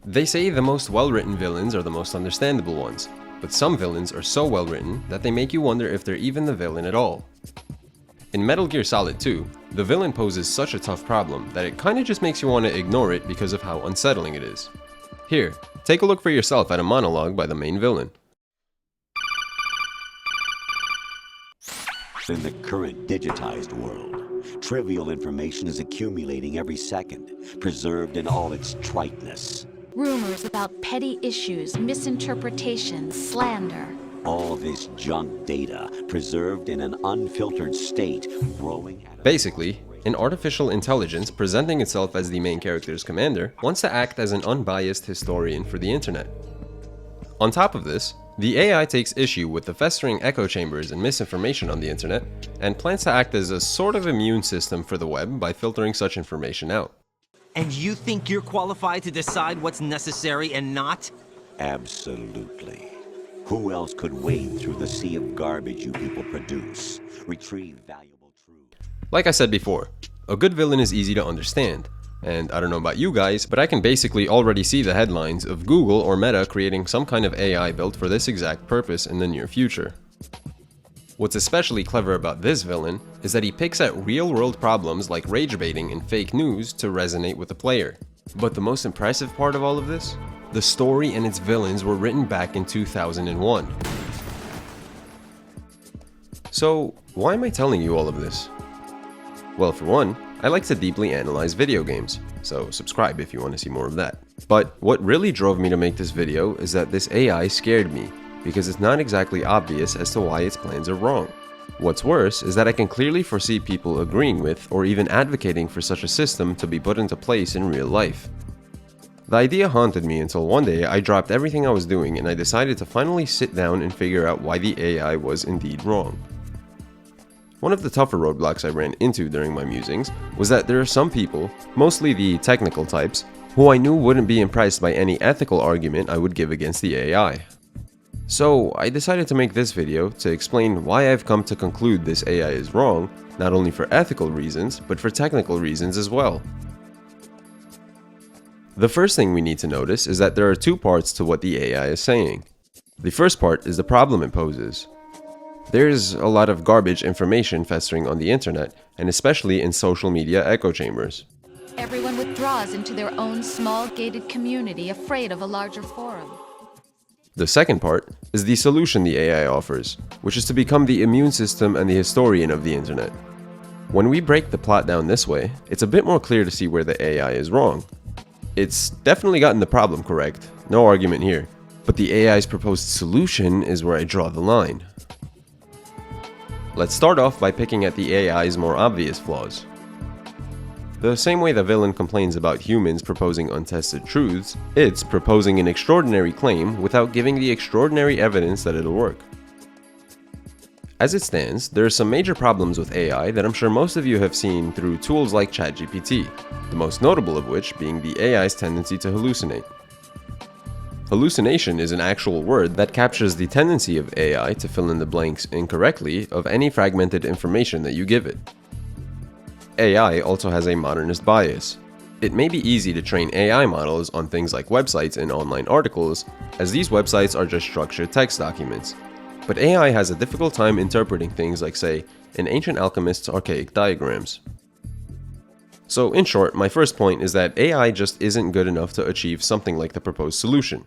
They say the most well-written villains are the most understandable ones, but some villains are so well-written that they make you wonder if they're even the villain at all. In Metal Gear Solid 2, the villain poses such a tough problem that it kinda just makes you want to ignore it because of how unsettling it is. Here, take a look for yourself at a monologue by the main villain. In the current digitized world, trivial information is accumulating every second, preserved in all its triteness. Rumors about petty issues, misinterpretations, slander. All this junk data, preserved in an unfiltered state, growing at Basically, an artificial intelligence presenting itself as the main character's commander wants to act as an unbiased historian for the internet. On top of this, the AI takes issue with the festering echo chambers and misinformation on the internet, and plans to act as a sort of immune system for the web by filtering such information out. And you think you're qualified to decide what's necessary and not? Absolutely. Who else could wade through the sea of garbage you people produce, retrieve valuable truth? Like I said before, a good villain is easy to understand, and I don't know about you guys, but I can basically already see the headlines of Google or Meta creating some kind of AI built for this exact purpose in the near future. What's especially clever about this villain is that he picks at real-world problems like rage baiting and fake news to resonate with the player. But the most impressive part of all of this? The story and its villains were written back in 2001. So, why am I telling you all of this? Well, for one, I like to deeply analyze video games, so subscribe if you want to see more of that. But what really drove me to make this video is that this AI scared me, because it's not exactly obvious as to why its plans are wrong. What's worse is that I can clearly foresee people agreeing with or even advocating for such a system to be put into place in real life. The idea haunted me until one day I dropped everything I was doing and I decided to finally sit down and figure out why the AI was indeed wrong. One of the tougher roadblocks I ran into during my musings was that there are some people, mostly the technical types, who I knew wouldn't be impressed by any ethical argument I would give against the AI. So I decided to make this video to explain why I've come to conclude this AI is wrong, not only for ethical reasons, but for technical reasons as well. The first thing we need to notice is that there are two parts to what the AI is saying. The first part is the problem it poses. There's a lot of garbage information festering on the internet, and especially in social media echo chambers. Everyone withdraws into their own small gated community, afraid of a larger forum. The second part is the solution the AI offers, which is to become the immune system and the historian of the internet. When we break the plot down this way, it's a bit more clear to see where the AI is wrong. It's definitely gotten the problem correct, no argument here, but the AI's proposed solution is where I draw the line. Let's start off by picking at the AI's more obvious flaws. The same way the villain complains about humans proposing untested truths, it's proposing an extraordinary claim without giving the extraordinary evidence that it'll work. As it stands, there are some major problems with AI that I'm sure most of you have seen through tools like ChatGPT, the most notable of which being the AI's tendency to hallucinate. Hallucination is an actual word that captures the tendency of AI to fill in the blanks incorrectly of any fragmented information that you give it. AI also has a modernist bias. It may be easy to train AI models on things like websites and online articles, as these websites are just structured text documents. But AI has a difficult time interpreting things like, say, an ancient alchemist's archaic diagrams. So in short, my first point is that AI just isn't good enough to achieve something like the proposed solution.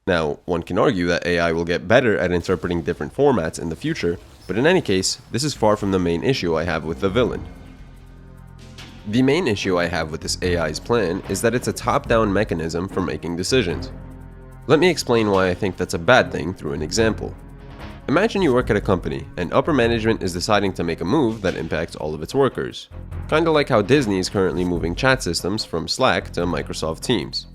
Now, one can argue that AI will get better at interpreting different formats in the future, but in any case, this is far from the main issue I have with the villain. The main issue I have with this AI's plan is that it's a top-down mechanism for making decisions. Let me explain why I think that's a bad thing through an example. Imagine you work at a company, and upper management is deciding to make a move that impacts all of its workers. Kinda like how Disney is currently moving chat systems from Slack to Microsoft Teams.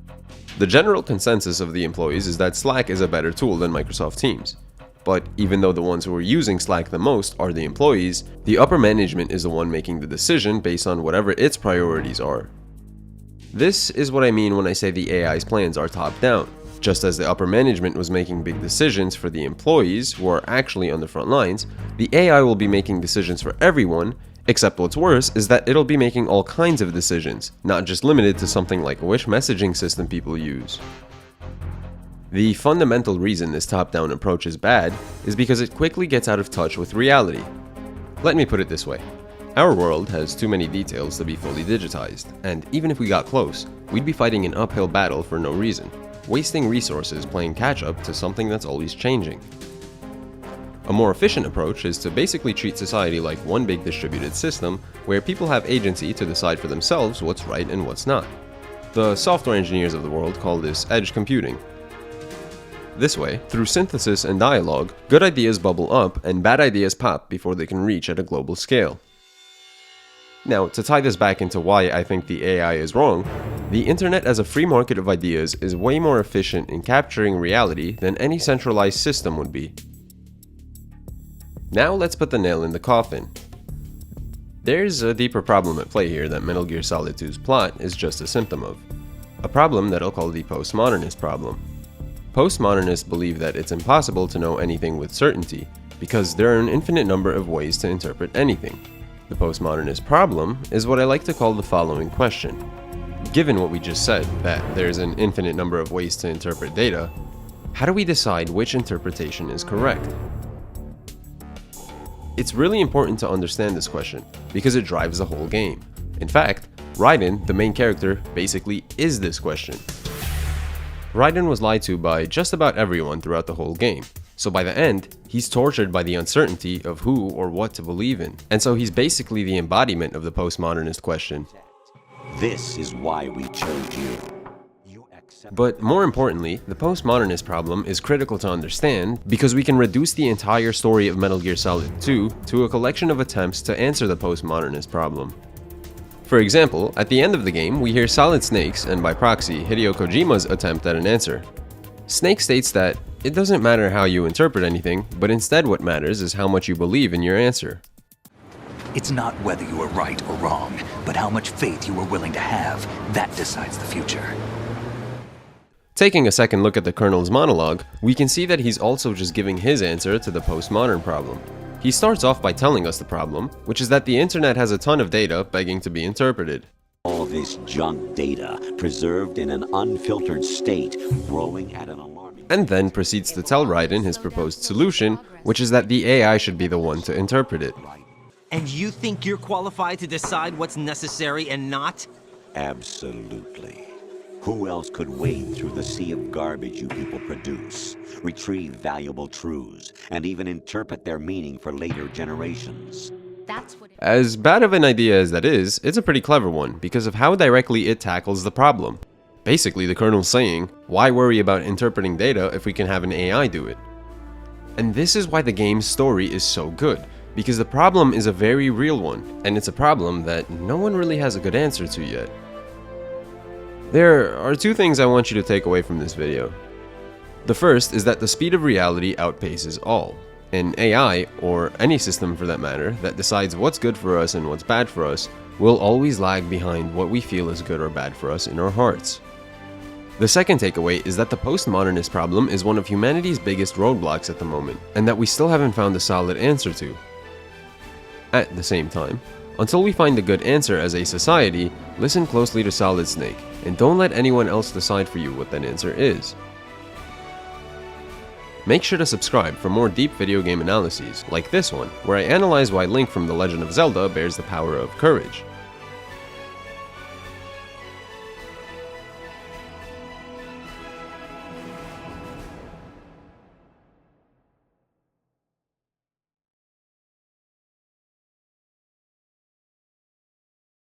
The general consensus of the employees is that Slack is a better tool than Microsoft Teams. But even though the ones who are using Slack the most are the employees, the upper management is the one making the decision based on whatever its priorities are. This is what I mean when I say the AI's plans are top-down. Just as the upper management was making big decisions for the employees who are actually on the front lines, the AI will be making decisions for everyone Except what's worse is that it'll be making all kinds of decisions, not just limited to something like which messaging system people use. The fundamental reason this top-down approach is bad is because it quickly gets out of touch with reality. Let me put it this way. Our world has too many details to be fully digitized, and even if we got close, we'd be fighting an uphill battle for no reason, wasting resources playing catch-up to something that's always changing. A more efficient approach is to basically treat society like one big distributed system where people have agency to decide for themselves what's right and what's not. The software engineers of the world call this edge computing. This way, through synthesis and dialogue, good ideas bubble up and bad ideas pop before they can reach at a global scale. Now, to tie this back into why I think the AI is wrong, the internet as a free market of ideas is way more efficient in capturing reality than any centralized system would be. Now let's put the nail in the coffin. There's a deeper problem at play here that Metal Gear Solid 2's plot is just a symptom of. A problem that I'll call the postmodernist problem. Postmodernists believe that it's impossible to know anything with certainty, because there are an infinite number of ways to interpret anything. The postmodernist problem is what I like to call the following question. Given what we just said, that there's an infinite number of ways to interpret data, how do we decide which interpretation is correct? It's really important to understand this question, because it drives the whole game. In fact, Raiden, the main character, basically is this question. Raiden was lied to by just about everyone throughout the whole game, so by the end, he's tortured by the uncertainty of who or what to believe in, and so he's basically the embodiment of the postmodernist question. This is why we chose you. But more importantly, the postmodernist problem is critical to understand because we can reduce the entire story of Metal Gear Solid 2 to a collection of attempts to answer the postmodernist problem. For example, at the end of the game, we hear Solid Snake's, and by proxy, Hideo Kojima's attempt at an answer. Snake states that it doesn't matter how you interpret anything, but instead what matters is how much you believe in your answer. It's not whether you are right or wrong, but how much faith you are willing to have. That decides the future. Taking a second look at the Colonel's monologue, we can see that he's also just giving his answer to the postmodern problem. He starts off by telling us the problem, which is that the internet has a ton of data begging to be interpreted. All this junk data, preserved in an unfiltered state, growing at an alarming... And then proceeds to tell Raiden his proposed solution, which is that the AI should be the one to interpret it. And you think you're qualified to decide what's necessary and not? Absolutely. Who else could wade through the sea of garbage you people produce, retrieve valuable truths, and even interpret their meaning for later generations? That's what As bad of an idea as that is, it's a pretty clever one because of how directly it tackles the problem. Basically, the Colonel's saying, why worry about interpreting data if we can have an AI do it? And this is why the game's story is so good, because the problem is a very real one, and it's a problem that no one really has a good answer to yet. There are two things I want you to take away from this video. The first is that the speed of reality outpaces all. An AI, or any system for that matter, that decides what's good for us and what's bad for us, will always lag behind what we feel is good or bad for us in our hearts. The second takeaway is that the postmodernist problem is one of humanity's biggest roadblocks at the moment, and that we still haven't found a solid answer to. At the same time, until we find a good answer as a society, listen closely to Solid Snake, and don't let anyone else decide for you what that answer is. Make sure to subscribe for more deep video game analyses, like this one, where I analyze why Link from The Legend of Zelda bears the power of courage.